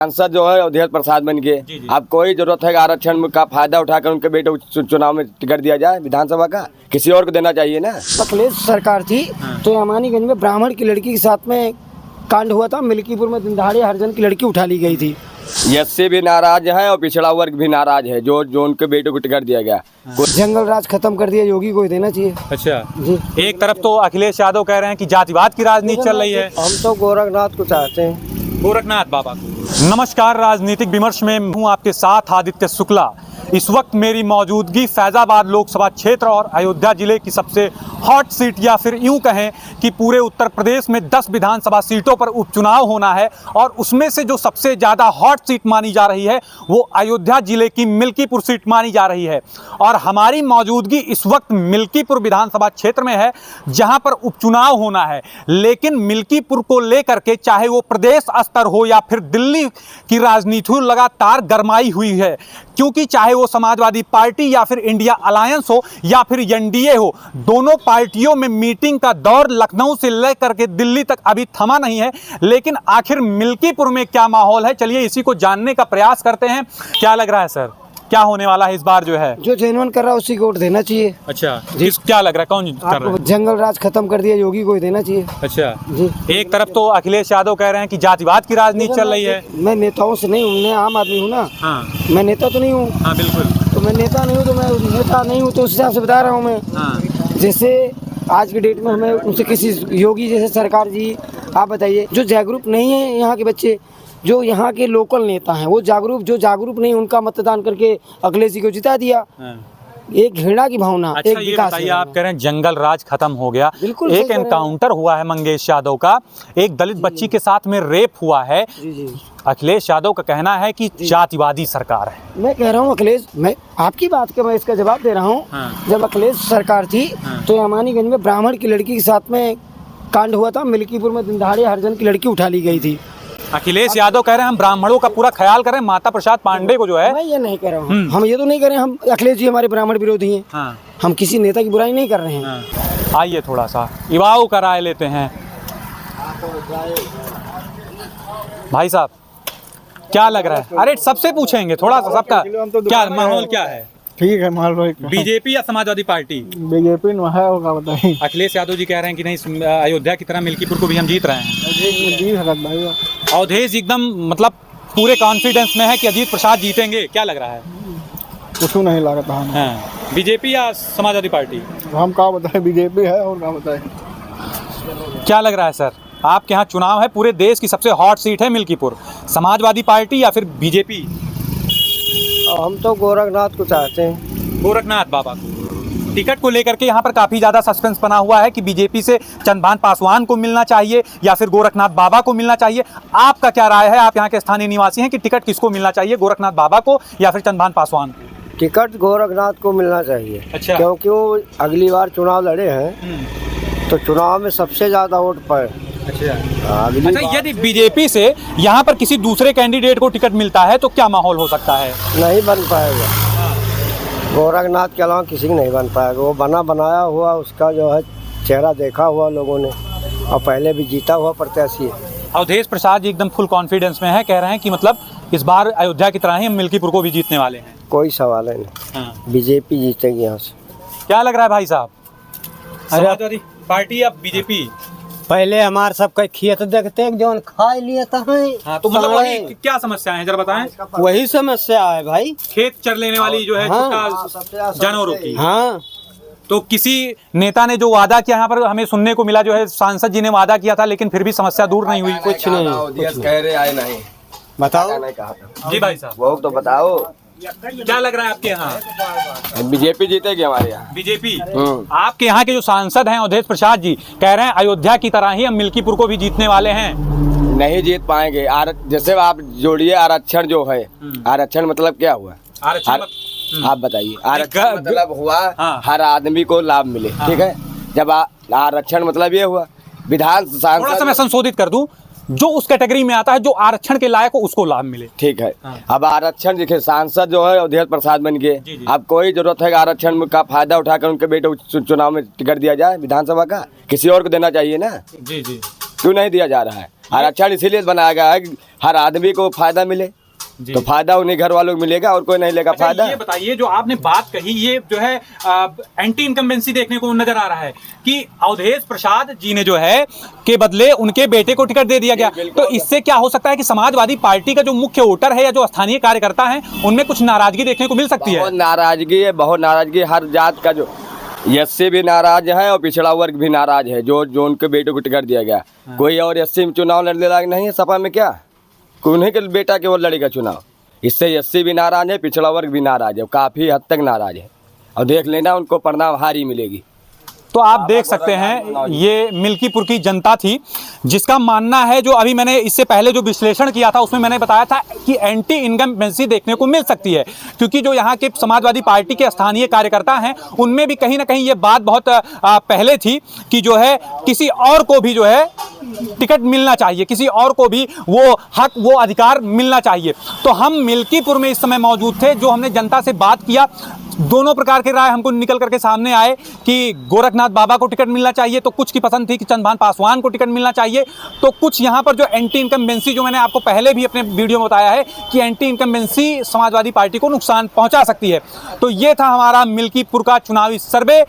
सांसद जो है अवधेश प्रसाद बन के, अब कोई जरूरत है आरक्षण का फायदा उठाकर उनके बेटे चुनाव में टिकट दिया जाए विधानसभा का? किसी और को देना चाहिए ना। अखिलेश सरकार थी तो अमानीगंज में ब्राह्मण की लड़की के साथ में कांड हुआ था। मिल्कीपुर में दिन दहाड़े हरिजन की लड़की उठा ली गई थी। एससी भी नाराज है और पिछड़ा वर्ग भी नाराज है जो उनके बेटे को टिकट दिया गया। जंगल राज खत्म कर दिया, योगी को ही देना चाहिए। अच्छा जी। एक तरफ तो अखिलेश यादव कह रहे हैं कि जातिवाद की राजनीति चल रही है। हम तो गोरखनाथ को चाहते हैं, गोरखनाथ बाबा को। नमस्कार, राजनीतिक विमर्श में हूँ आपके साथ आदित्य शुक्ला। इस वक्त मेरी मौजूदगी फैजाबाद लोकसभा क्षेत्र और अयोध्या जिले की सबसे हॉट सीट या फिर यूं कहें कि पूरे उत्तर प्रदेश में 10 विधानसभा सीटों पर उपचुनाव होना है और उसमें से जो सबसे ज़्यादा हॉट सीट मानी जा रही है वो अयोध्या जिले की मिल्कीपुर सीट मानी जा रही है। और हमारी मौजूदगी इस वक्त मिल्कीपुर विधानसभा क्षेत्र में है जहां पर उपचुनाव होना है। लेकिन मिल्कीपुर को लेकर के चाहे वो प्रदेश स्तर हो या फिर दिल्ली की राजनीति लगातार गरमाई हुई है, क्योंकि चाहे वो समाजवादी पार्टी या फिर इंडिया अलायंस हो या फिर एनडीए हो, दोनों पार्टियों में मीटिंग का दौर लखनऊ से लेकर के दिल्ली तक अभी थमा नहीं है। लेकिन आखिर मिल्कीपुर में क्या माहौल है, चलिए इसी को जानने का प्रयास करते हैं। क्या लग रहा है सर, क्या होने वाला है इस बार जो है? जो जेन्युइन कर रहा है उसी को वोट देना चाहिए। अच्छा, क्या लग रहा है, कौन कर रहा है? जंगल राज खत्म कर दिया, योगी को ही देना चाहिए। अच्छा जी। एक तरफ तो अखिलेश यादव कह रहे हैं कि जातिवाद की राजनीति चल रही है। मैं नेताओं से नहीं हूँ, मैं आम आदमी हूँ ना। हाँ मैं नेता तो नहीं हूँ। हाँ बिल्कुल। तो मैं नेता नहीं हूँ, तो मैं नेता नहीं हूँ तो उस हिसाब से बता रहा हूँ मैं। हाँ। जैसे आज की डेट में हमें उनसे किसी योगी जैसे सरकार जी, आप बताइए, जो जागरूक नहीं है यहाँ के बच्चे, जो यहाँ के लोकल नेता हैं वो जागरूक, जो जागरूक नहीं उनका मतदान करके अखिलेश जी को जिता दिया। हाँ। एक घृणा की भावना। अच्छा, एक ये विकास बताइए, आप कह रहे हैं जंगल राज खत्म हो गया। बिल्कुल एक एनकाउंटर हुआ है मंगेश यादव का, एक दलित बच्ची के साथ में रेप हुआ है। जी जी। अखिलेश यादव का कहना है कि जातिवादी सरकार है। मैं कह रहा हूँ अखिलेश, मैं आपकी बात का मैं इसका जवाब दे रहा हूँ। हाँ। जब अखिलेश सरकार थी तो अमानीगंज में ब्राह्मण की लड़की के साथ में कांड हुआ था। मिल्कीपुर में दिन दहाड़े हरिजन की लड़की उठा ली गई थी। अखिलेश यादव कह रहे हैं हम ब्राह्मणों का पूरा ख्याल करें, माता प्रसाद पांडे को जो है। मैं ये नहीं कह रहा हूँ, हम ये तो नहीं कर रहे हैं हम अखिलेश जी हमारे ब्राह्मण विरोधी हैं। हाँ। हम किसी नेता की बुराई नहीं कर रहे हैं। हाँ। आइए थोड़ा सा युवाओं का राय लेते हैं। भाई साहब, क्या लग रहा है? अरे सबसे पूछेंगे थोड़ा सा, सबका क्या माहौल क्या है? ठीक है, मान लो बीजेपी या समाजवादी पार्टी? बीजेपी है, होगा बताइए। अखिलेश यादव जी कह रहे हैं कि नहीं, अयोध्या की तरह मिल्कीपुर को भी हम जीत रहे हैं। अवधेश एकदम मतलब पूरे कॉन्फिडेंस में है कि अजीत प्रसाद जीतेंगे। क्या लग रहा है? कुछ नहीं लगता है। हाँ। बीजेपी या समाजवादी पार्टी? हम क्या बताएं, बीजेपी है और क्या बताएं। क्या लग रहा है सर, आपके यहाँ चुनाव है, पूरे देश की सबसे हॉट सीट है मिल्कीपुर, समाजवादी पार्टी या फिर बीजेपी? हम तो गोरखनाथ को चाहते हैं, गोरखनाथ बाबा को। टिकट को लेकर के यहाँ पर काफी ज्यादा सस्पेंस बना हुआ है कि बीजेपी से चंद्रभान पासवान को मिलना चाहिए या फिर गोरखनाथ बाबा को मिलना चाहिए। आपका क्या राय है? आप यहाँ के स्थानीय निवासी हैं कि टिकट किसको मिलना चाहिए, गोरखनाथ बाबा को या फिर चंद्रभान पासवान को? टिकट गोरखनाथ को मिलना चाहिए। अच्छा। क्योंकि वो अगली बार चुनाव लड़े हैं तो चुनाव में सबसे ज़्यादा वोट पाए। अच्छा, यदि बीजेपी से यहाँ पर किसी दूसरे कैंडिडेट को टिकट मिलता है तो क्या माहौल हो सकता है? नहीं बन पाएगा, गोरखनाथ के अलावा किसी को नहीं बन पाएगा। वो बना बनाया हुआ, उसका जो है चेहरा देखा हुआ लोगों ने, और पहले भी जीता हुआ प्रत्याशी है। अवधेश प्रसाद जी एकदम फुल कॉन्फिडेंस में है, कह रहे हैं कि मतलब इस बार अयोध्या की तरह ही हम मिल्कीपुर को भी जीतने वाले हैं। कोई सवाल ही नहीं। हाँ। बीजेपी जीतेगी यहाँ से। क्या लग रहा है भाई साहब, समाजवादी पार्टी या बीजेपी? पहले हमारे सबका खेत देखते हैं, जो खा लिया था। हाँ, तो मतलब वही क्या समस्या है जरा बताएं। वही समस्या है भाई, खेत चर लेने वाली जो है जानवरों की। हाँ। तो किसी नेता ने जो वादा किया, यहाँ पर हमें सुनने को मिला जो है सांसद जी ने वादा किया था, लेकिन फिर भी समस्या दूर नहीं हुई। कुछ नहीं कह रहे आए नहीं, बताओ। नहीं कहा था जी भाई साहब, वो तो बताओ क्या लग रहा है आपके यहाँ? बीजेपी जीतेगी हमारे यहाँ। बीजेपी। आपके यहाँ के जो सांसद हैं अवधेश प्रसाद जी कह रहे हैं अयोध्या की तरह ही हम मिल्कीपुर को भी जीतने वाले हैं। नहीं जीत पाएंगे। जैसे आप जोड़िए आरक्षण जो है, आरक्षण मतलब क्या हुआ? आरक्षण आप बताइए। आरक्षण मतलब हुआ हर आदमी को लाभ मिले, ठीक है। जब आरक्षण मतलब ये हुआ विधान सांसद, थोड़ा सा मैं संशोधित कर दूं, जो उस कैटेगरी में आता है जो आरक्षण के लायक हो उसको लाभ मिले, ठीक है। अब आरक्षण देखिए, सांसद जो है अवधेश प्रसाद बन के, अब कोई जरूरत है आरक्षण का फायदा उठाकर उनके बेटे चुनाव में टिकट दिया जाए विधानसभा का? किसी और को देना चाहिए ना। जी जी। क्यों नहीं दिया जा रहा है? आरक्षण इसीलिए बनाया गया है कि हर आदमी को फायदा मिले, जी। तो फायदा उन्हीं घर वालों को मिलेगा और कोई नहीं लेगा अच्छा, फायदा। ये बताइए, जो आपने बात कही, ये जो है एंटी इनकम्बेंसी देखने को नजर आ रहा है कि अवधेश प्रसाद जी ने जो है के बदले उनके बेटे को टिकट दे दिया गया। तो इससे क्या हो सकता है कि समाजवादी पार्टी का जो मुख्य वोटर है या जो स्थानीय कार्यकर्ता है उनमें कुछ नाराजगी देखने को मिल सकती है? बहुत नाराजगी है, बहुत नाराजगी। हर जात का जो एससी भी नाराज है और पिछड़ा वर्ग भी नाराज है, जो उनके बेटे को टिकट दिया गया। कोई और एससी में चुनाव लड़ने लायक नहीं है सपा में क्या? उन्हीं के बेटा के वो लड़ेगा चुनाव। इससे एससी भी नाराज है, पिछड़ा वर्ग भी नाराज है, काफ़ी हद तक नाराज है। और देख लेना, उनको परिणाम हारी मिलेगी। तो आप देख सकते हैं, ये मिल्कीपुर की जनता थी जिसका मानना है, जो अभी मैंने इससे पहले जो विश्लेषण किया था उसमें मैंने बताया था कि एंटी इनकम्बेंसी देखने को मिल सकती है, क्योंकि जो यहाँ के समाजवादी पार्टी के स्थानीय कार्यकर्ता हैं उनमें भी कहीं ना कहीं ये बात बहुत पहले थी कि जो है किसी और को भी जो है टिकट मिलना चाहिए, किसी और को भी वो हक, वो अधिकार मिलना चाहिए। तो हम मिल्कीपुर में इस समय मौजूद थे, जो हमने जनता से बात किया, दोनों प्रकार के राय हमको निकल करके सामने आए कि गोरखनाथ बाबा को टिकट मिलना चाहिए, तो कुछ की पसंद थी कि चंद्रभान पासवान को टिकट मिलना चाहिए, तो कुछ यहाँ पर जो एंटी इनकम्बेंसी, जो मैंने आपको पहले भी अपने वीडियो में बताया है कि एंटी इनकम्बेंसी समाजवादी पार्टी को नुकसान पहुंचा सकती है। तो ये था हमारा मिल्कीपुर का चुनावी सर्वे।